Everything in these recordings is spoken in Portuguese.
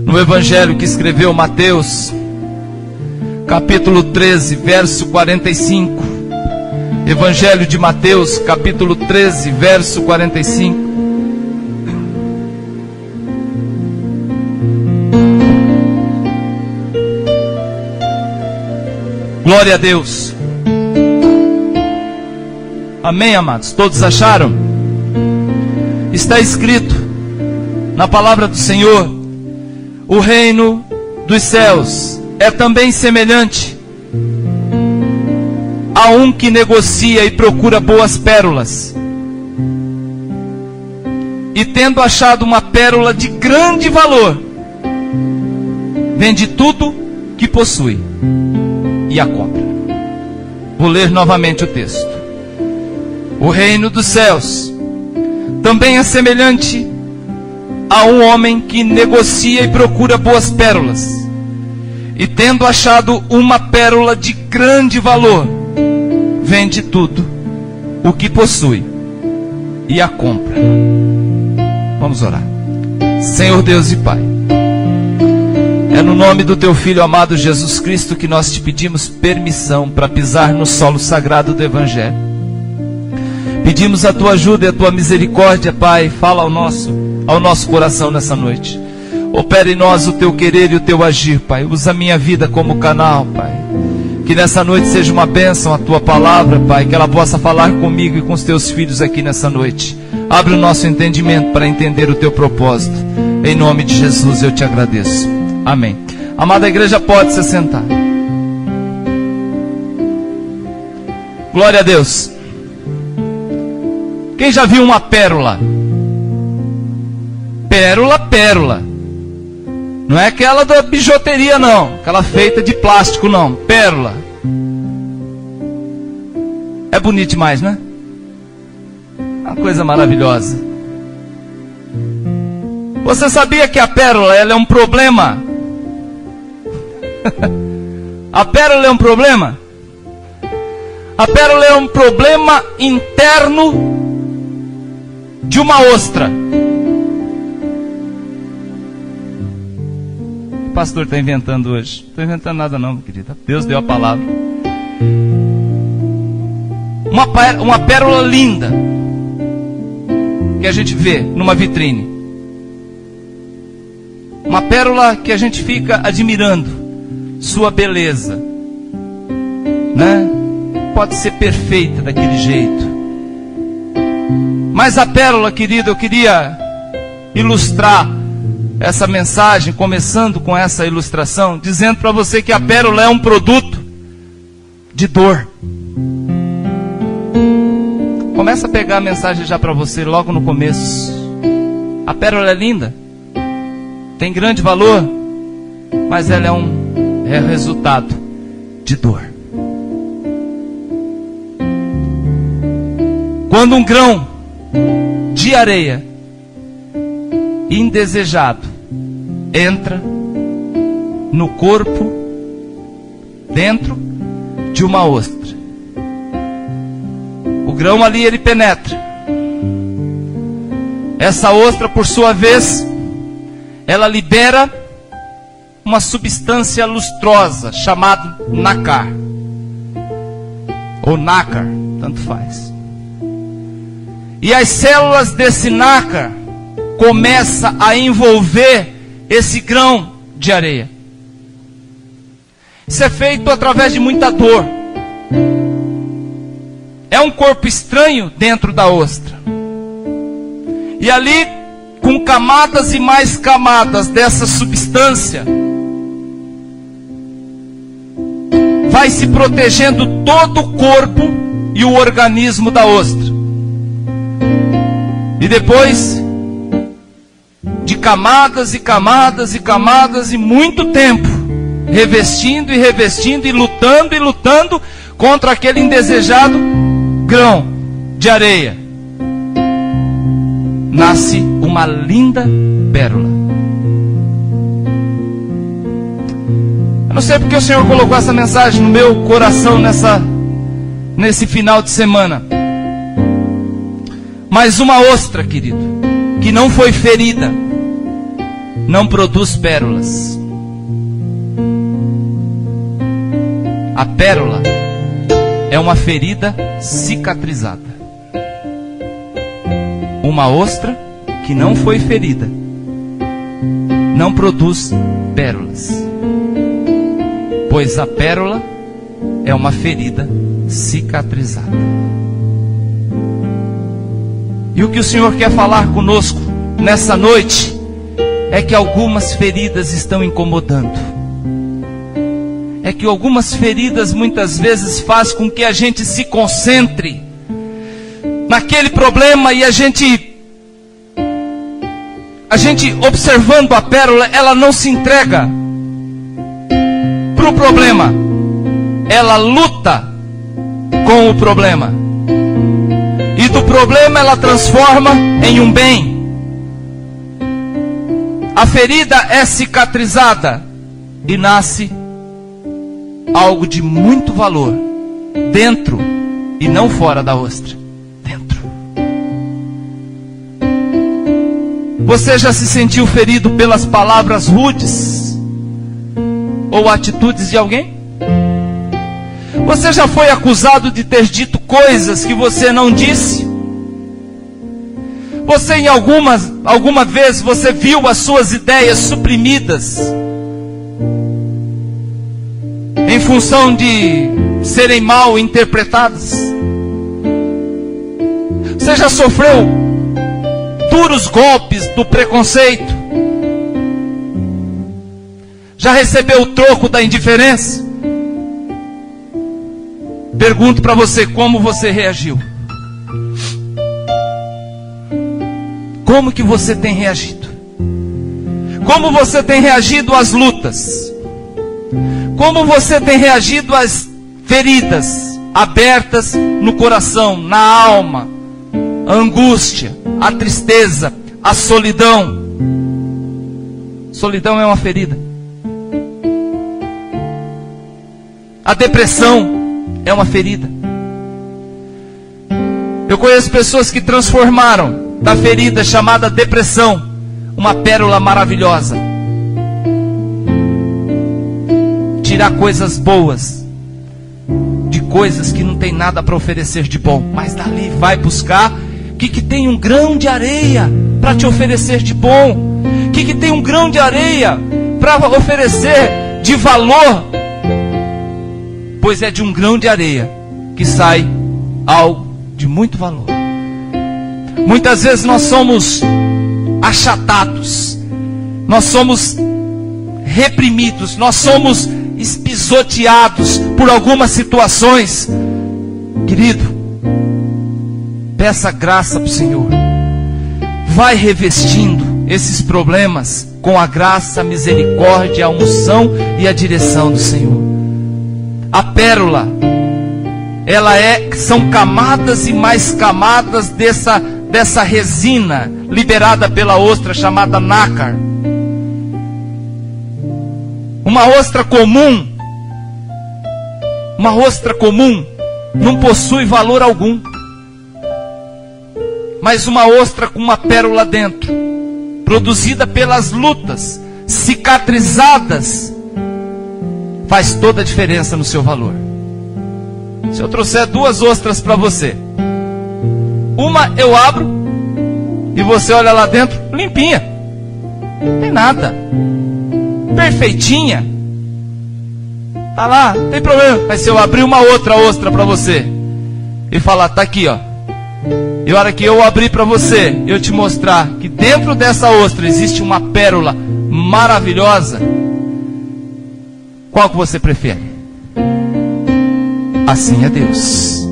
no Evangelho que escreveu Mateus, capítulo 13, verso 45. Evangelho de Mateus, capítulo 13, verso 45. Glória a Deus. Amém, amados? Todos acharam? Está escrito na palavra do Senhor: o reino dos céus é também semelhante a um que negocia e procura boas pérolas. E tendo achado uma pérola de grande valor, vende tudo que possui e a compra. Vou ler novamente o texto. O reino dos céus também é semelhante a um homem que negocia e procura boas pérolas. E tendo achado uma pérola de grande valor, vende tudo o que possui e a compra. Vamos orar. Senhor Deus e Pai, é no nome do Teu Filho amado Jesus Cristo que nós te pedimos permissão para pisar no solo sagrado do Evangelho. Pedimos a Tua ajuda e a Tua misericórdia, Pai. Fala ao nosso coração nessa noite. Opera em nós o Teu querer e o Teu agir, Pai. Usa a minha vida como canal, Pai. Que nessa noite seja uma bênção a Tua palavra, Pai. Que ela possa falar comigo e com os Teus filhos aqui nessa noite. Abre o nosso entendimento para entender o Teu propósito. Em nome de Jesus eu te agradeço. Amém. Amada igreja, pode se sentar. Glória a Deus. Quem já viu uma pérola? Pérola. Não é aquela da bijuteria não, aquela feita de plástico não. Pérola. É bonito demais, né? Uma coisa maravilhosa. Você sabia que a pérola, ela é um problema? A pérola é um problema? A pérola é um problema interno de uma ostra. O pastor está inventando hoje. Não estou inventando nada não, querida. Deus deu a palavra. Uma pérola linda que a gente vê numa vitrine. Uma pérola que a gente fica admirando sua beleza, né? Pode ser perfeita daquele jeito. Mas a pérola, querido, eu queria ilustrar essa mensagem, começando com essa ilustração, dizendo para você que a pérola é um produto de dor. Começa a pegar a mensagem já para você logo no começo. A pérola é linda, tem grande valor, mas ela é resultado de dor. Quando um grão de areia indesejado entra no corpo, dentro de uma ostra, o grão ali ele penetra. Essa ostra, por sua vez, ela libera uma substância lustrosa chamada nácar, ou nácar, tanto faz. E as células desse nácar começam a envolver esse grão de areia. Isso é feito através de muita dor. É um corpo estranho dentro da ostra. E ali, com camadas e mais camadas dessa substância, vai se protegendo todo o corpo e o organismo da ostra. E depois de camadas e camadas e camadas e muito tempo, revestindo e revestindo e lutando contra aquele indesejado grão de areia, nasce uma linda pérola. Eu não sei porque o Senhor colocou essa mensagem no meu coração nesse final de semana. Mas uma ostra, querido, que não foi ferida, não produz pérolas. A pérola é uma ferida cicatrizada. Uma ostra que não foi ferida não produz pérolas, pois a pérola é uma ferida cicatrizada. E o que o Senhor quer falar conosco nessa noite é que algumas feridas estão incomodando. É que algumas feridas muitas vezes fazem com que a gente se concentre naquele problema e a gente observando a pérola, ela não se entrega para o problema, ela luta com o problema, e do problema ela transforma em um bem. A ferida é cicatrizada e nasce algo de muito valor dentro e não fora da ostra. Dentro. Você já se sentiu ferido pelas palavras rudes ou atitudes de alguém? Você já foi acusado de ter dito coisas que você não disse? Você em alguma vez você viu as suas ideias suprimidas em função de serem mal interpretadas? Você já sofreu duros golpes do preconceito? Já recebeu o troco da indiferença? Pergunto para você, como você reagiu? Como que você tem reagido? Como você tem reagido às lutas? Como você tem reagido às feridas abertas no coração, na alma? A angústia, a tristeza, a solidão. Solidão é uma ferida. A depressão é uma ferida. Eu conheço pessoas que transformaram da ferida chamada depressão uma pérola maravilhosa. Tirar coisas boas de coisas que não tem nada para oferecer de bom, mas dali vai buscar o que tem um grão de areia para te oferecer de bom, o que tem um grão de areia para oferecer de valor, pois é de um grão de areia que sai algo de muito valor. Muitas vezes nós somos achatados, nós somos reprimidos, nós somos espisoteados por algumas situações. Querido, peça graça para o Senhor. Vai revestindo esses problemas com a graça, a misericórdia, a unção e a direção do Senhor. A pérola, são camadas e mais camadas dessa resina liberada pela ostra chamada nácar. Uma ostra comum não possui valor algum. Mas uma ostra com uma pérola dentro, produzida pelas lutas, cicatrizadas, faz toda a diferença no seu valor. Se eu trouxer 2 ostras para você, uma eu abro e você olha lá dentro, limpinha, não tem nada, perfeitinha, tá lá, não tem problema. Mas se eu abrir uma outra ostra para você e falar, tá aqui ó, e a hora que eu abrir para você, eu te mostrar que dentro dessa ostra existe uma pérola maravilhosa, qual que você prefere? Assim é Deus.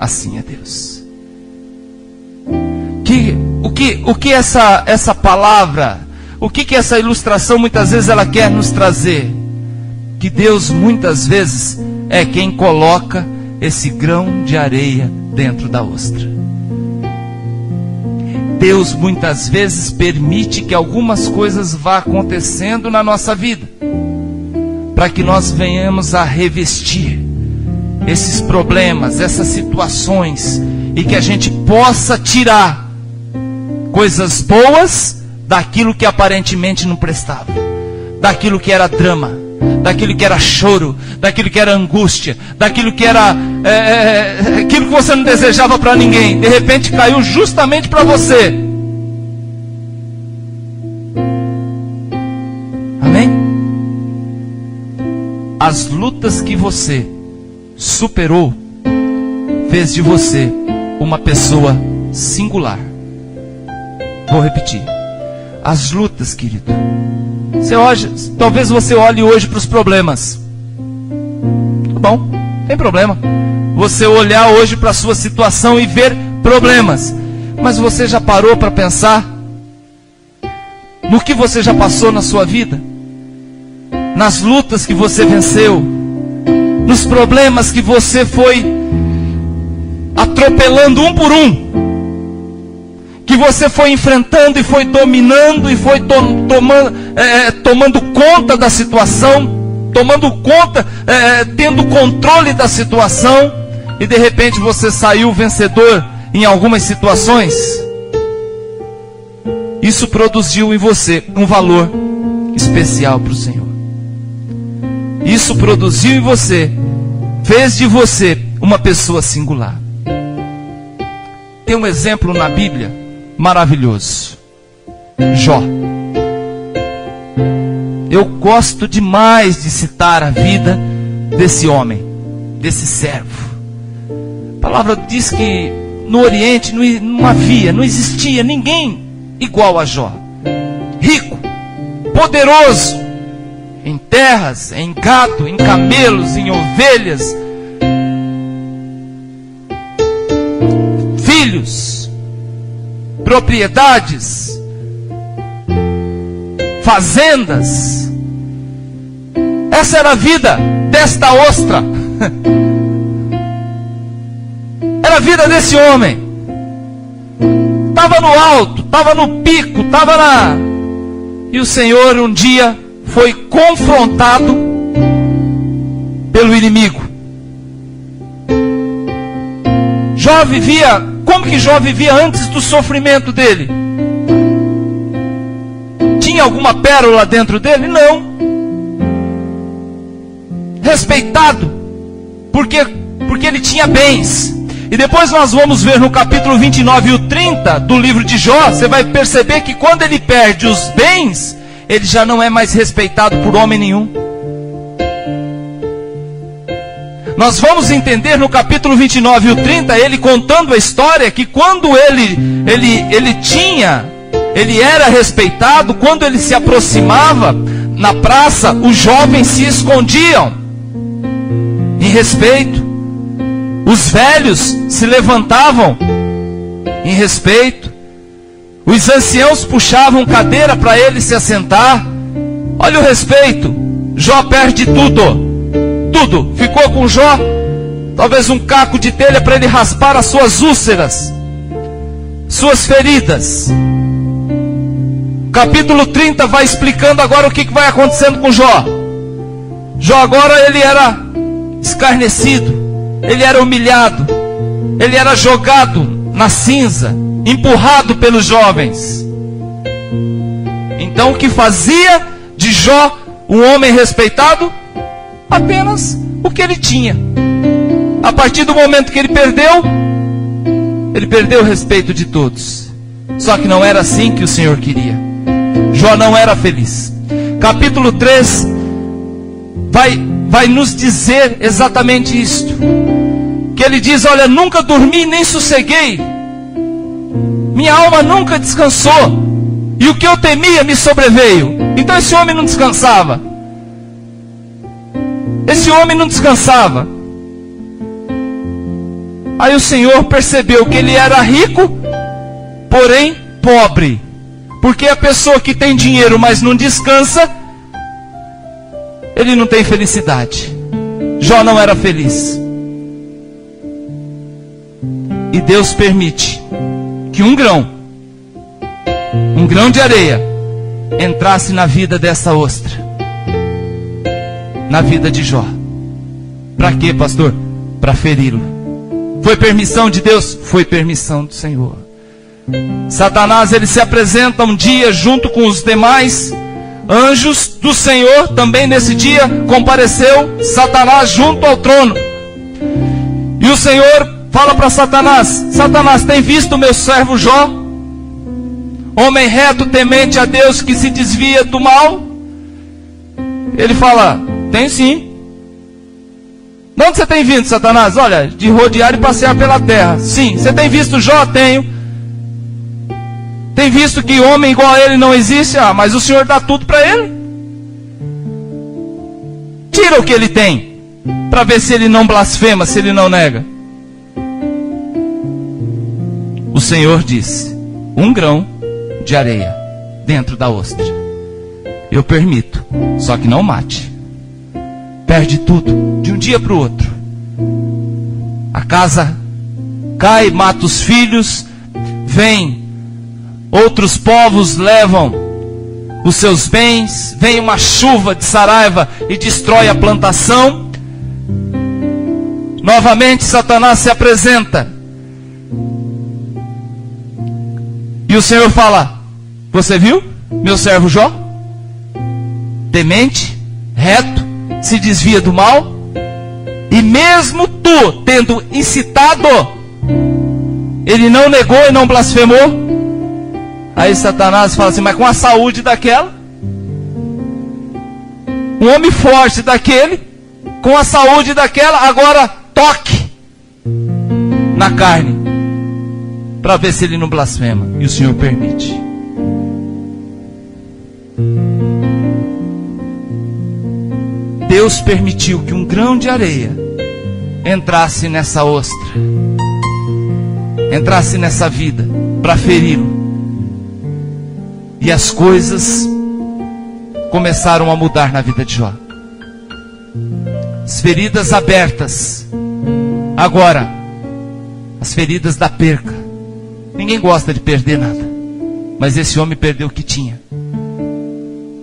Assim é Deus. O que essa palavra, o que essa ilustração muitas vezes ela quer nos trazer? Que Deus muitas vezes é quem coloca esse grão de areia dentro da ostra. Deus muitas vezes permite que algumas coisas vá acontecendo na nossa vida, para que nós venhamos a revestir esses problemas, essas situações, e que a gente possa tirar coisas boas daquilo que aparentemente não prestava, daquilo que era drama, daquilo que era choro, daquilo que era angústia, daquilo que era aquilo que você não desejava para ninguém, de repente caiu justamente para você. Amém? As lutas que você superou fez de você uma pessoa singular. Vou repetir. As lutas, querido. Talvez você olhe hoje para os problemas. Tá bom, não tem problema. Você olhar hoje para a sua situação e ver problemas. Mas você já parou para pensar no que você já passou na sua vida? Nas lutas que você venceu? Nos problemas que você foi atropelando um por um? Que você foi enfrentando e foi dominando e foi tomando conta da situação, tomando conta, tendo controle da situação, e de repente você saiu vencedor em algumas situações. Isso produziu em você um valor especial para o Senhor. Isso produziu em você, fez de você uma pessoa singular. Tem um exemplo na Bíblia maravilhoso. Jó. Eu gosto demais de citar a vida desse homem, desse servo. A palavra diz que no Oriente não existia ninguém igual a Jó. Rico, poderoso, em terras, em gado, em camelos, em ovelhas, filhos, propriedades, fazendas. Essa era a vida desta ostra. Era a vida desse homem. Estava no alto, estava no pico, estava na... E o Senhor um dia foi confrontado pelo inimigo. Jó vivia... Como que Jó vivia antes do sofrimento dele? Tinha alguma pérola dentro dele? Não. Respeitado, porque ele tinha bens. E depois nós vamos ver no capítulo 29 e o 30 do livro de Jó, você vai perceber que quando ele perde os bens, ele já não é mais respeitado por homem nenhum. Nós vamos entender no capítulo 29 e o 30, ele contando a história, que quando ele era respeitado, quando ele se aproximava na praça, os jovens se escondiam em respeito. Os velhos se levantavam em respeito. Os anciãos puxavam cadeira para ele se assentar. Olha o respeito. Jó perde tudo. Tudo. Ficou com Jó talvez um caco de telha para ele raspar as suas úlceras, suas feridas. Capítulo 30 vai explicando agora o que vai acontecendo com Jó. Jó agora ele era escarnecido, ele era humilhado, ele era jogado na cinza, empurrado pelos jovens. Então o que fazia de Jó um homem respeitado? Apenas o que ele tinha. A partir do momento que ele perdeu o respeito de todos. Só que não era assim que o Senhor queria. Jó não era feliz. Capítulo 3 vai nos dizer exatamente isto. Que ele diz, olha, nunca dormi nem sosseguei. Minha alma nunca descansou. E o que eu temia me sobreveio. Então esse homem não descansava. Esse homem não descansava. Aí o Senhor percebeu que ele era rico, porém pobre. Porque a pessoa que tem dinheiro, mas não descansa, ele não tem felicidade. Jó não era feliz. E Deus permite que um grão de areia entrasse na vida dessa ostra, na vida de Jó. Para quê, pastor? Para feri-lo. Foi permissão de Deus? Foi permissão do Senhor. Satanás, ele se apresenta um dia junto com os demais anjos do Senhor. Também nesse dia compareceu Satanás junto ao trono. E o Senhor fala para Satanás: Satanás, tem visto o meu servo Jó? Homem reto, temente a Deus, que se desvia do mal? Ele fala: tem sim. De onde você tem vindo, Satanás? Olha, de rodear e passear pela terra. Sim. Você tem visto Jó? Tenho. Tem visto que homem igual a ele não existe? Ah, mas o Senhor dá tudo para ele. Tira o que ele tem, para ver se ele não blasfema, se ele não nega. O Senhor disse: um grão de areia dentro da ostra eu permito, só que não mate. Perde tudo de um dia para o outro. A casa cai, mata os filhos. Vem outros povos, levam os seus bens. Vem uma chuva de saraiva e destrói a plantação. Novamente Satanás se apresenta. E o Senhor fala: você viu meu servo Jó? Temente, reto, se desvia do mal. E mesmo tu tendo incitado, ele não negou e não blasfemou. Aí Satanás fala assim: mas com a saúde daquela, um homem forte daquele, com a saúde daquela, agora toque na carne, para ver se ele não blasfema. E o Senhor permite. Deus permitiu que um grão de areia entrasse nessa ostra, entrasse nessa vida, para feri-lo. E as coisas começaram a mudar na vida de Jó. As feridas abertas. Agora, as feridas da perca. Ninguém gosta de perder nada, mas esse homem perdeu o que tinha.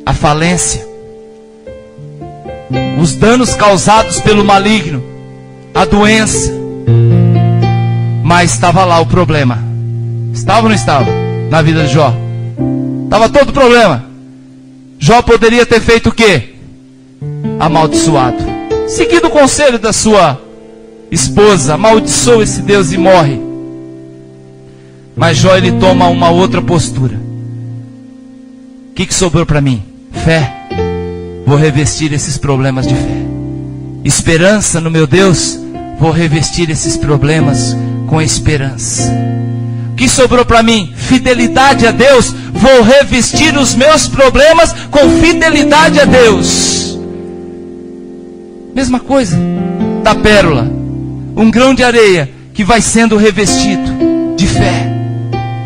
A falência, os danos causados pelo maligno, a doença. Mas estava lá o problema. Estava ou não estava? Na vida de Jó estava todo o problema. Jó poderia ter feito o quê? Amaldiçoado, seguido o conselho da sua esposa: amaldiçoa esse Deus e morre. Mas Jó, ele toma uma outra postura. O que sobrou para mim? Fé. Vou revestir esses problemas de fé. Esperança no meu Deus. Vou revestir esses problemas com esperança. O que sobrou para mim? Fidelidade a Deus. Vou revestir os meus problemas com fidelidade a Deus. Mesma coisa da pérola. Um grão de areia que vai sendo revestido de fé,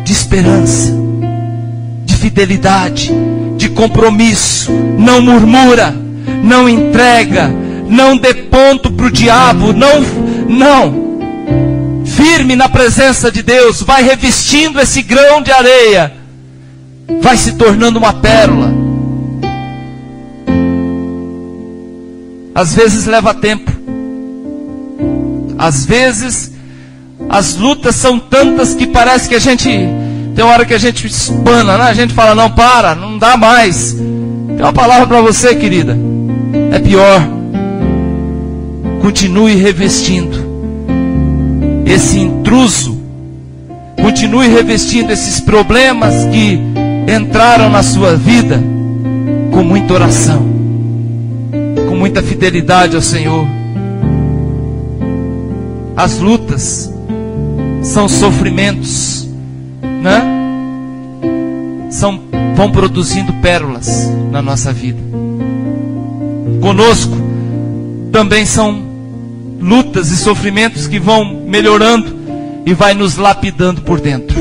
de esperança, de fidelidade, de compromisso. Não murmura, não entrega, não dê ponto para o diabo, não. Firme na presença de Deus, vai revestindo esse grão de areia, vai se tornando uma pérola. Às vezes leva tempo, às vezes as lutas são tantas que parece que a gente, tem hora que a gente espana, né? A gente fala: não, para, não dá mais. Tem uma palavra para você, querida: é pior. Continue revestindo esse intruso, continue revestindo esses problemas que entraram na sua vida, com muita oração, com muita fidelidade ao Senhor. As lutas são sofrimentos, né? Vão produzindo pérolas na nossa vida. Conosco também são lutas e sofrimentos que vão melhorando e vai nos lapidando por dentro.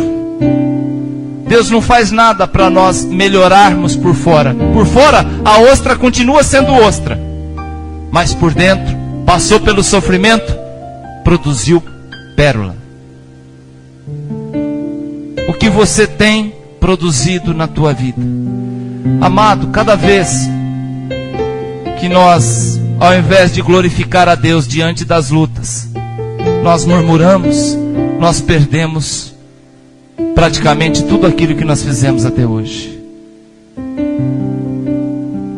Deus não faz nada para nós melhorarmos por fora. Por fora a ostra continua sendo ostra, mas por dentro, passou pelo sofrimento, produziu pérola. O que você tem produzido na tua vida? Amado, cada vez que nós, ao invés de glorificar a Deus diante das lutas, nós murmuramos, nós perdemos praticamente tudo aquilo que nós fizemos até hoje.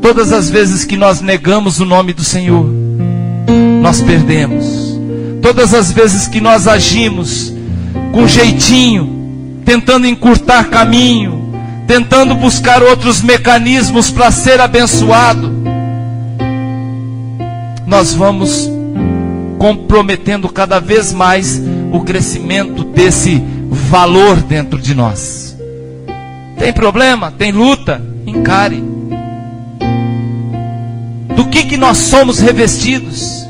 Todas as vezes que nós negamos o nome do Senhor, nós perdemos. Todas as vezes que nós agimos com jeitinho, tentando encurtar caminho, tentando buscar outros mecanismos para ser abençoado, nós vamos comprometendo cada vez mais o crescimento desse valor dentro de nós. Tem problema? Tem luta? Encare. Do que nós somos revestidos?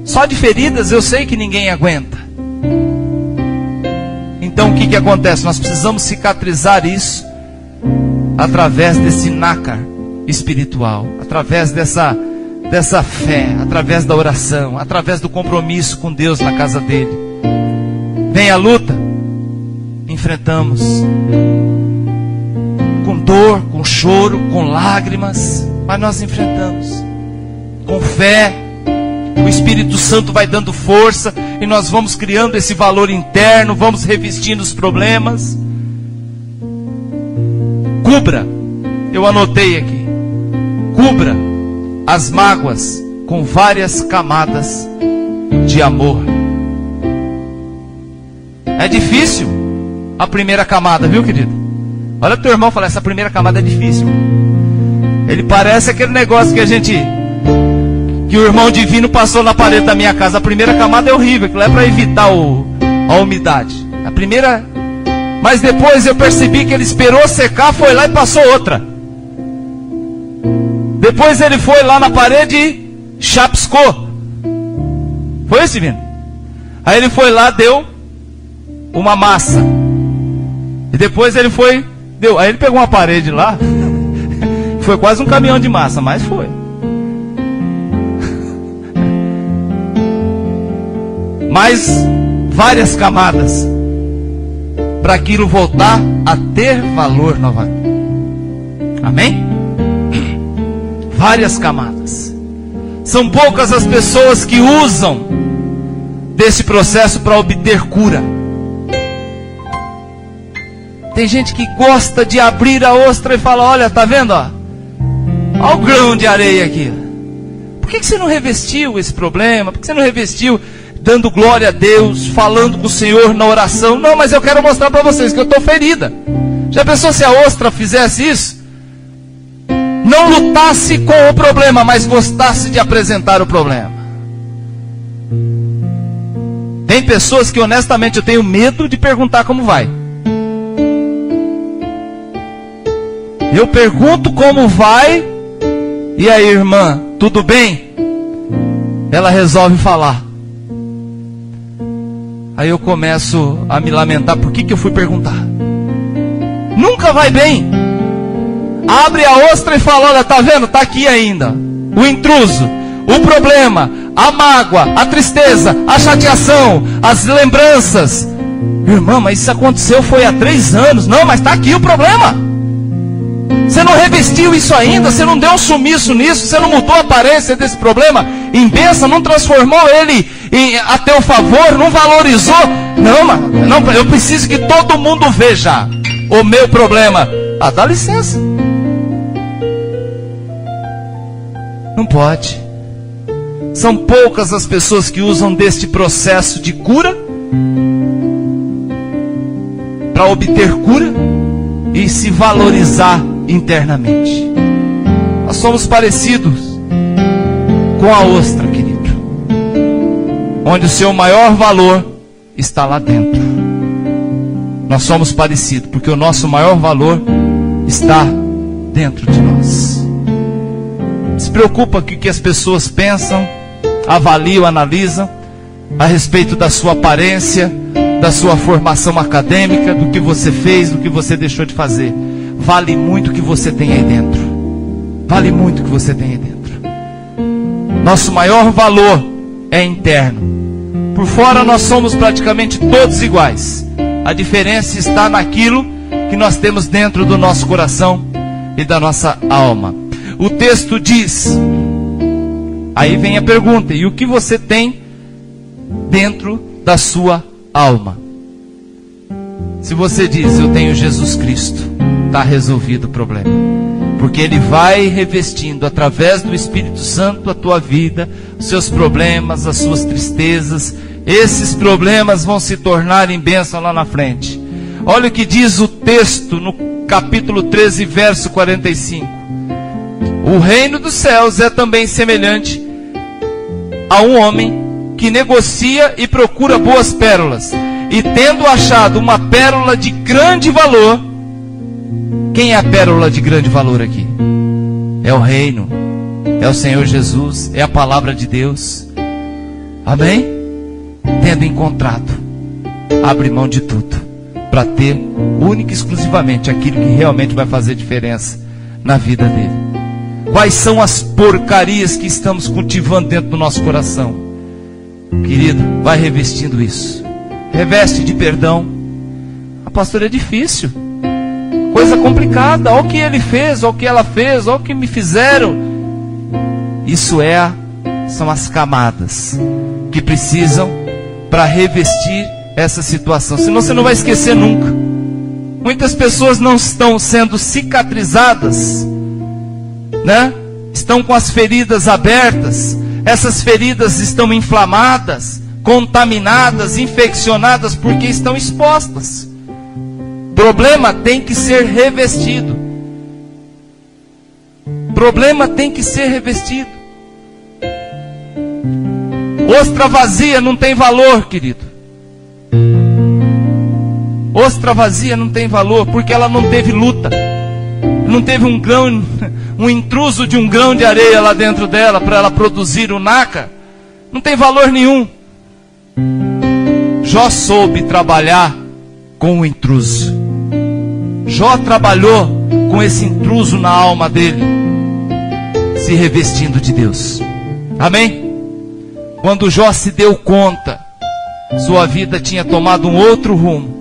Só de feridas eu sei que ninguém aguenta. Então o que acontece? Nós precisamos cicatrizar isso através desse nácar espiritual, através dessa fé, através da oração, através do compromisso com Deus na casa dele. Vem a luta, enfrentamos com dor, com choro, com lágrimas, mas nós enfrentamos com fé. O Espírito Santo vai dando força e nós vamos criando esse valor interno, vamos revestindo os problemas. Cubra, eu anotei aqui, cubra as mágoas com várias camadas de amor. É difícil a primeira camada, viu, querido? Olha o teu irmão falar, essa primeira camada é difícil. Ele parece aquele negócio que o irmão divino passou na parede da minha casa. A primeira camada é horrível, aquilo é para evitar a umidade. A primeira, mas depois eu percebi que ele esperou secar, foi lá e passou outra. Depois ele foi lá na parede e chapiscou. Foi esse, menino? Aí ele foi lá, deu uma massa. E depois ele foi, deu. Aí ele pegou uma parede lá. Foi quase um caminhão de massa, mas foi. Mais várias camadas para aquilo voltar a ter valor novamente. Amém? Várias camadas. São poucas as pessoas que usam desse processo para obter cura. Tem gente que gosta de abrir a ostra e fala, olha, tá vendo? Olha o grão de areia aqui. Por que você não revestiu esse problema? Por que você não revestiu dando glória a Deus, falando com o Senhor na oração? Não, mas eu quero mostrar para vocês que eu estou ferida. Já pensou se a ostra fizesse isso? Não lutasse com o problema, mas gostasse de apresentar o problema. Tem pessoas que honestamente eu tenho medo de perguntar como vai. Eu pergunto como vai, e aí, irmã, tudo bem? Ela resolve falar. Aí eu começo a me lamentar, por que eu fui perguntar? Nunca vai bem. Abre a ostra e fala, olha, tá vendo? Tá aqui ainda. O intruso, o problema, a mágoa, a tristeza, a chateação, as lembranças. Irmã, mas isso aconteceu foi há 3 anos. Não, mas tá aqui o problema. Você não revestiu isso ainda, você não deu um sumiço nisso, você não mudou a aparência desse problema em bênção, não transformou ele a teu favor, não valorizou. Não, mano, não, eu preciso que todo mundo veja o meu problema. Ah, dá licença. Não pode. São poucas as pessoas que usam deste processo de cura para obter cura e se valorizar internamente. Nós somos parecidos com a ostra, querido, onde o seu maior valor está lá dentro. Nós somos parecidos porque o nosso maior valor está dentro de nós. Se preocupa com o que as pessoas pensam, avaliam, analisam a respeito da sua aparência, da sua formação acadêmica, do que você fez, do que você deixou de fazer. Vale muito o que você tem aí dentro. Vale muito o que você tem aí dentro. Nosso maior valor é interno. Por fora nós somos praticamente todos iguais. A diferença está naquilo que nós temos dentro do nosso coração e da nossa alma. O texto diz, aí vem a pergunta, e o que você tem dentro da sua alma? Se você diz, eu tenho Jesus Cristo, está resolvido o problema. Porque Ele vai revestindo através do Espírito Santo a tua vida, os seus problemas, as suas tristezas. Esses problemas vão se tornar em bênção lá na frente. Olha o que diz o texto no capítulo 13, verso 45. O reino dos céus é também semelhante a um homem que negocia e procura boas pérolas. E tendo achado uma pérola de grande valor. Quem é a pérola de grande valor aqui? É o reino, é o Senhor Jesus, é a palavra de Deus. Amém? Tendo encontrado, abre mão de tudo para ter única e exclusivamente aquilo que realmente vai fazer diferença na vida dele. Quais são as porcarias que estamos cultivando dentro do nosso coração? Querido, vai revestindo isso. Reveste de perdão. A pastora, é difícil, coisa complicada. Olha o que ele fez, olha o que ela fez, olha o que me fizeram. Isso são as camadas que precisam para revestir essa situação. Senão você não vai esquecer nunca. Muitas pessoas não estão sendo cicatrizadas, né? Estão com as feridas abertas. Essas feridas estão inflamadas, contaminadas, infeccionadas, porque estão expostas. Problema tem que ser revestido. Problema tem que ser revestido. Ostra vazia não tem valor, querido. Ostra vazia não tem valor, porque ela não teve luta. Não teve um intruso de um grão de areia lá dentro dela para ela produzir o nácar. Não tem valor nenhum. Jó soube trabalhar com o intruso. Jó trabalhou com esse intruso na alma dele, se revestindo de Deus. Amém? Quando Jó se deu conta, sua vida tinha tomado um outro rumo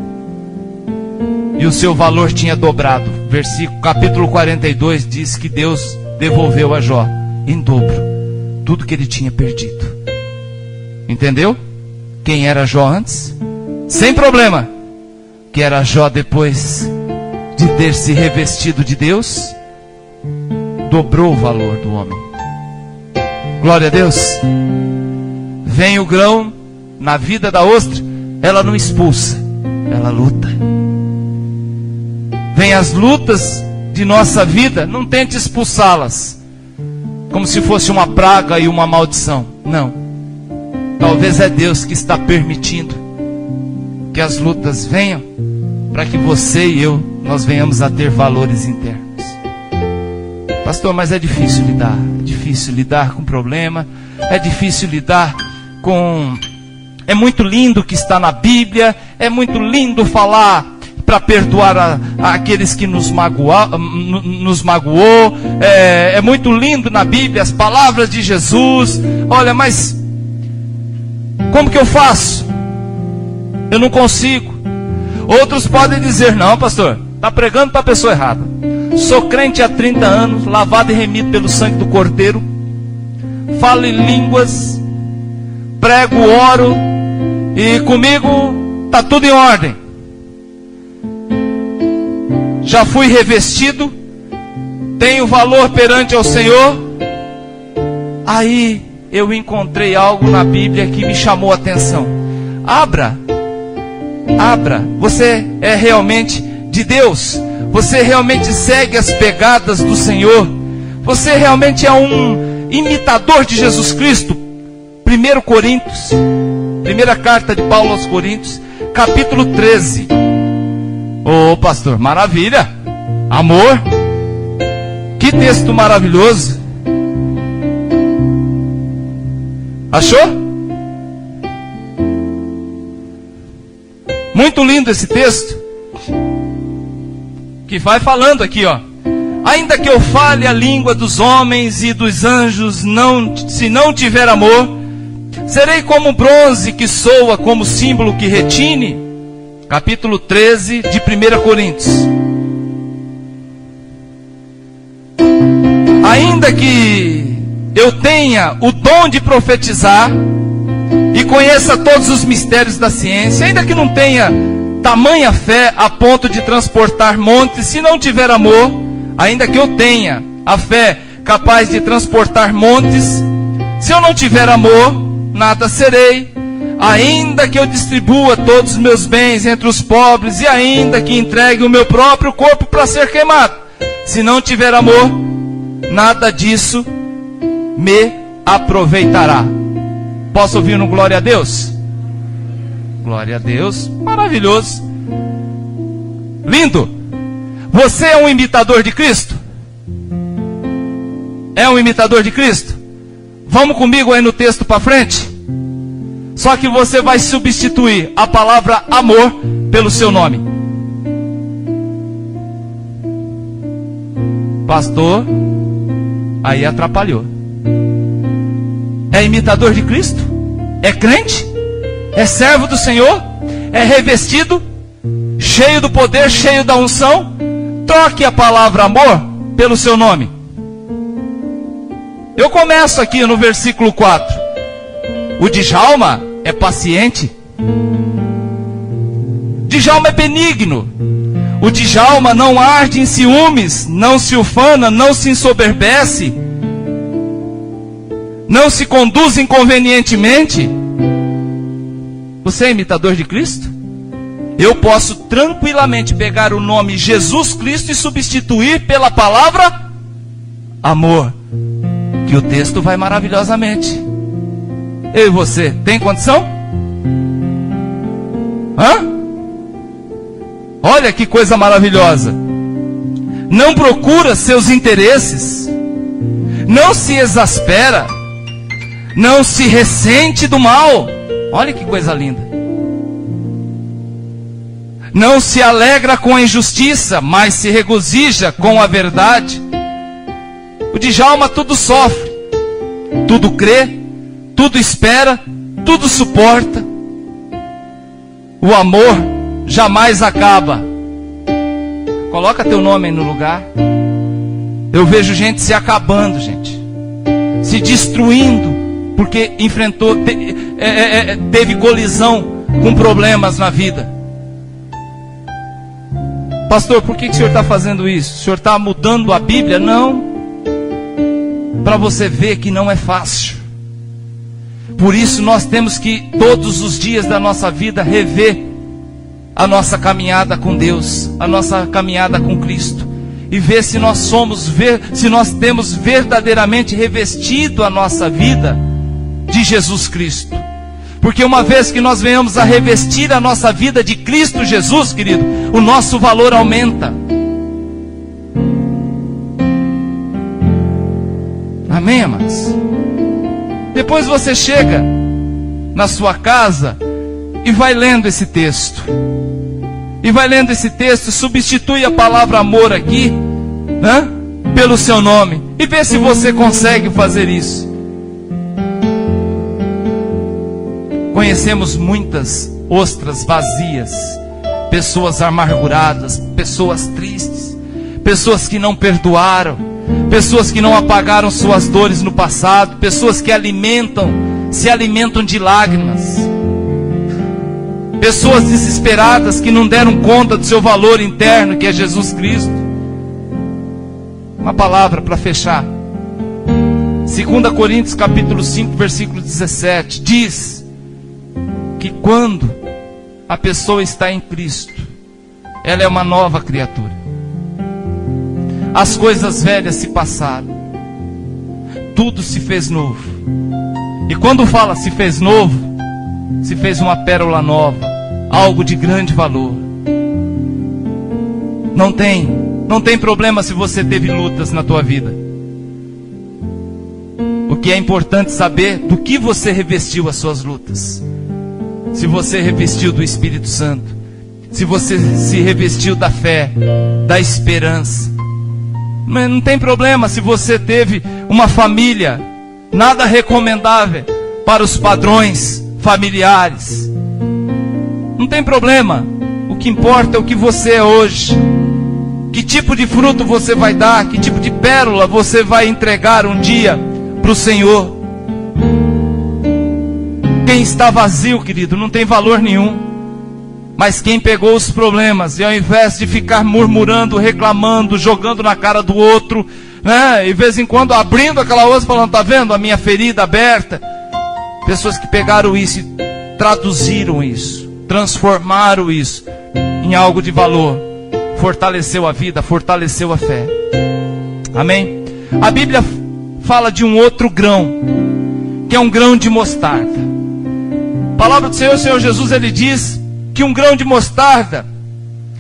e o seu valor tinha dobrado. Capítulo 42 diz que Deus devolveu a Jó em dobro tudo que ele tinha perdido. Entendeu? Quem era Jó antes? Sem problema. Que era Jó depois de ter se revestido de Deus, dobrou o valor do homem. Glória a Deus. Vem o grão na vida da ostra, ela não expulsa, ela luta. Vem as lutas de nossa vida, não tente expulsá-las como se fosse uma praga e uma maldição. Não. Talvez é Deus que está permitindo que as lutas venham para que você e eu, nós venhamos a ter valores internos. Pastor, mas é difícil lidar com problema, é difícil lidar com... É muito lindo o que está na Bíblia, é muito lindo falar para perdoar aqueles que nos magoou, é muito lindo na Bíblia as palavras de Jesus. Olha, mas como que eu faço? Eu não consigo. Outros podem dizer, não, pastor, está pregando para a pessoa errada. Sou crente há 30 anos, lavado e remido pelo sangue do Cordeiro, falo em línguas, prego, oro, e comigo está tudo em ordem. Já fui revestido, tenho valor perante ao Senhor. Aí eu encontrei algo na Bíblia que me chamou a atenção. Abra, você é realmente de Deus? Você realmente segue as pegadas do Senhor? Você realmente é um imitador de Jesus Cristo? 1 Coríntios, primeira carta de Paulo aos Coríntios, capítulo 13. Ô pastor, maravilha, amor, que texto maravilhoso. Achou? Muito lindo esse texto, que vai falando aqui, ó. Ainda que eu fale a língua dos homens e dos anjos, se não tiver amor, serei como bronze que soa, como símbolo que retine. Capítulo 13 de 1 Coríntios. Ainda que eu tenha o dom de profetizar e conheça todos os mistérios da ciência, ainda que não tenha tamanha fé a ponto de transportar montes. Se não tiver amor, ainda que eu tenha a fé capaz de transportar montes, se eu não tiver amor, nada serei. Ainda que eu distribua todos os meus bens entre os pobres, e ainda que entregue o meu próprio corpo para ser queimado, se não tiver amor, nada disso me aproveitará. Posso ouvir no glória a Deus? Glória a Deus, maravilhoso, lindo. Você é um imitador de Cristo? É um imitador de Cristo? Vamos comigo aí no texto para frente? Só que você vai substituir a palavra amor pelo seu nome. Pastor, aí atrapalhou. É imitador de Cristo? É crente? É servo do Senhor? É revestido? Cheio do poder, cheio da unção? Troque a palavra amor pelo seu nome. Eu começo aqui no versículo 4. O Djalma é paciente. Djalma é benigno. O Djalma não arde em ciúmes, não se ufana, não se ensoberbece, não se conduz inconvenientemente. Você é imitador de Cristo? Eu posso tranquilamente pegar o nome Jesus Cristo e substituir pela palavra amor, que o texto vai maravilhosamente. Eu e você, tem condição? Olha que coisa maravilhosa. Não procura seus interesses, não se exaspera, não se ressente do mal. Olha que coisa linda. Não se alegra com a injustiça, mas se regozija com a verdade. O Djalma tudo sofre, tudo crê, tudo espera, tudo suporta. O amor jamais acaba. Coloca teu nome aí no lugar. Eu vejo gente se acabando, gente, se destruindo, porque enfrentou, teve colisão com problemas na vida. Pastor, por que o senhor está fazendo isso? O senhor está mudando a Bíblia? Não. Para você ver que não é fácil. Por isso nós temos que todos os dias da nossa vida rever a nossa caminhada com Deus, a nossa caminhada com Cristo, e ver se nós se nós temos verdadeiramente revestido a nossa vida de Jesus Cristo. Porque uma vez que nós venhamos a revestir a nossa vida de Cristo Jesus, querido, o nosso valor aumenta. Amém, amados? Depois você chega na sua casa e vai lendo esse texto. E vai lendo esse texto, substitui a palavra amor aqui, né, pelo seu nome. E vê se você consegue fazer isso. Conhecemos muitas ostras vazias, pessoas amarguradas, pessoas tristes, pessoas que não perdoaram, pessoas que não apagaram suas dores no passado, pessoas que se alimentam de lágrimas, pessoas desesperadas que não deram conta do seu valor interno, que é Jesus Cristo. Uma palavra para fechar. 2 Coríntios capítulo 5, versículo 17, diz que quando a pessoa está em Cristo, ela é uma nova criatura. As coisas velhas se passaram, tudo se fez novo. E quando fala se fez novo, se fez uma pérola nova, algo de grande valor. Não tem problema se você teve lutas na tua vida. O que é importante saber do que você revestiu as suas lutas. Se você revestiu do Espírito Santo, se você se revestiu da fé, da esperança. Mas não tem problema se você teve uma família nada recomendável para os padrões familiares. Não tem problema. O que importa é o que você é hoje. Que tipo de fruto você vai dar, que tipo de pérola você vai entregar um dia para o Senhor. Quem está vazio, querido, não tem valor nenhum. Mas quem pegou os problemas e ao invés de ficar murmurando, reclamando, jogando na cara do outro, né, e de vez em quando abrindo aquela osso falando, tá vendo a minha ferida aberta? Pessoas que pegaram isso e traduziram isso, transformaram isso em algo de valor, fortaleceu a vida, fortaleceu a fé. Amém? A Bíblia fala de um outro grão, que é um grão de mostarda. A palavra do Senhor, o Senhor Jesus, ele diz que um grão de mostarda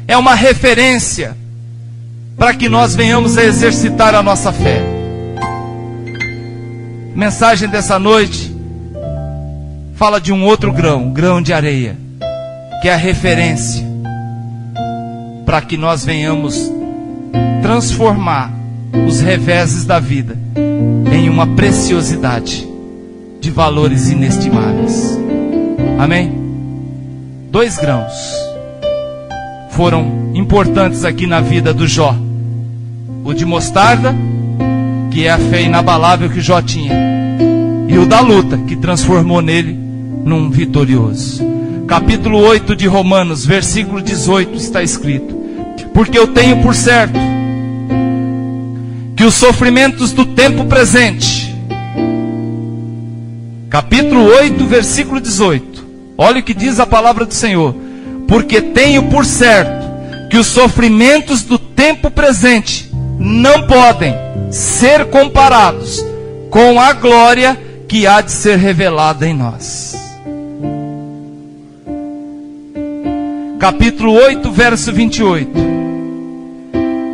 é uma referência para que nós venhamos a exercitar a nossa fé. A mensagem dessa noite fala de um outro grão, grão de areia, que é a referência para que nós venhamos transformar os reveses da vida em uma preciosidade de valores inestimáveis. Amém? 2 grãos foram importantes aqui na vida do Jó. O de mostarda, que é a fé inabalável que Jó tinha, e o da luta, que transformou nele num vitorioso. Capítulo 8 de Romanos, versículo 18, está escrito: porque eu tenho por certo que os sofrimentos do tempo presente, capítulo 8, versículo 18, olha o que diz a palavra do Senhor: porque tenho por certo que os sofrimentos do tempo presente não podem ser comparados com a glória que há de ser revelada em nós. Capítulo 8, verso 28.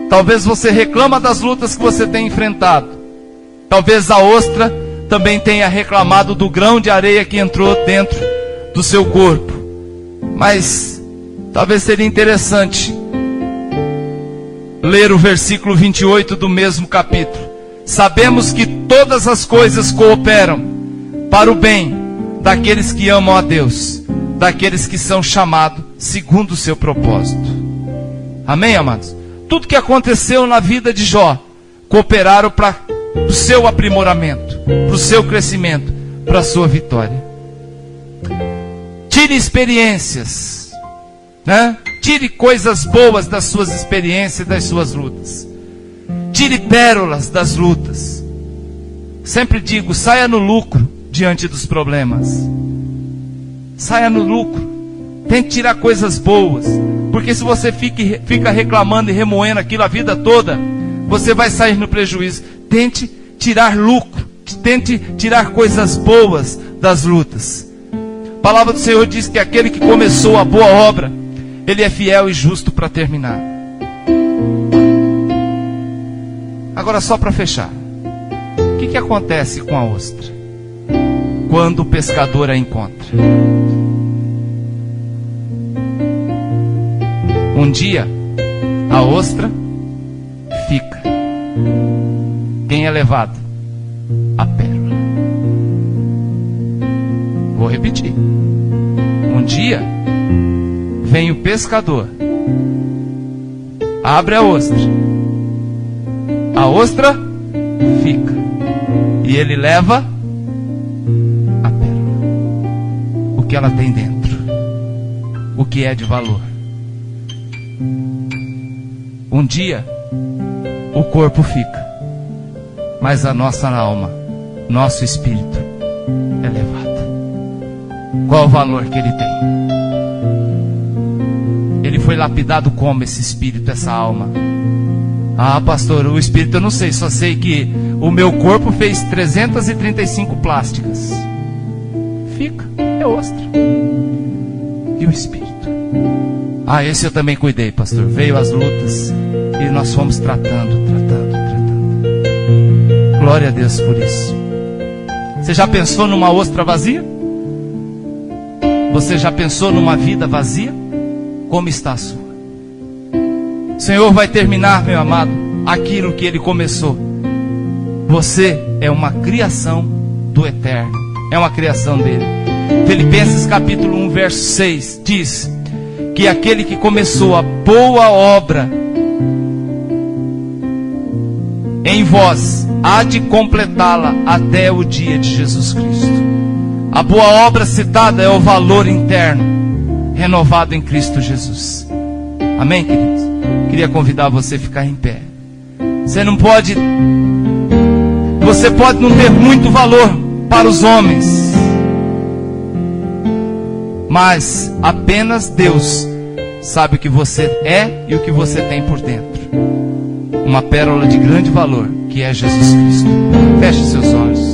Talvez você reclama das lutas que você tem enfrentado. Talvez a ostra também tenha reclamado do grão de areia que entrou dentro do seu corpo. Mas talvez seria interessante ler o versículo 28 do mesmo capítulo. Sabemos que todas as coisas cooperam para o bem daqueles que amam a Deus, daqueles que são chamados segundo o seu propósito. Amém, amados? Tudo que aconteceu na vida de Jó cooperaram para o seu aprimoramento, para o seu crescimento, para a sua vitória. Tire experiências, né? Tire coisas boas das suas experiências, das suas lutas. Tire pérolas das lutas. Sempre digo, saia no lucro diante dos problemas. Saia no lucro. Tente tirar coisas boas. Porque se você fica reclamando e remoendo aquilo a vida toda, você vai sair no prejuízo. Tente tirar lucro. Tente tirar coisas boas das lutas. A palavra do Senhor diz que aquele que começou a boa obra, ele é fiel e justo para terminar. Agora, só para fechar, o que acontece com a ostra quando o pescador a encontra? Um dia a ostra fica. Quem é levado? A pérola. Vou repetir. Um dia vem o pescador, abre a ostra fica, e ele leva a pérola, o que ela tem dentro, o que é de valor. Um dia o corpo fica, mas a nossa alma, nosso espírito é levado. Qual o valor que ele tem? Ele foi lapidado como esse espírito, essa alma? Ah, pastor, o espírito eu não sei, só sei que o meu corpo fez 335 plásticas. Fica, é ostra. E o espírito? Ah, esse eu também cuidei, pastor. Veio as lutas e nós fomos tratando. Glória a Deus por isso. Você já pensou numa ostra vazia? Você já pensou numa vida vazia? Como está a sua? O Senhor vai terminar, meu amado, aquilo que Ele começou. Você é uma criação do Eterno, é uma criação dele. Filipenses capítulo 1, verso 6 diz que aquele que começou a boa obra em vós há de completá-la até o dia de Jesus Cristo. A boa obra citada é o valor interno, renovado em Cristo Jesus. Amém, queridos? Queria convidar você a ficar em pé. Você pode não ter muito valor para os homens, mas apenas Deus sabe o que você é e o que você tem por dentro. Uma pérola de grande valor, que é Jesus Cristo. Feche seus olhos.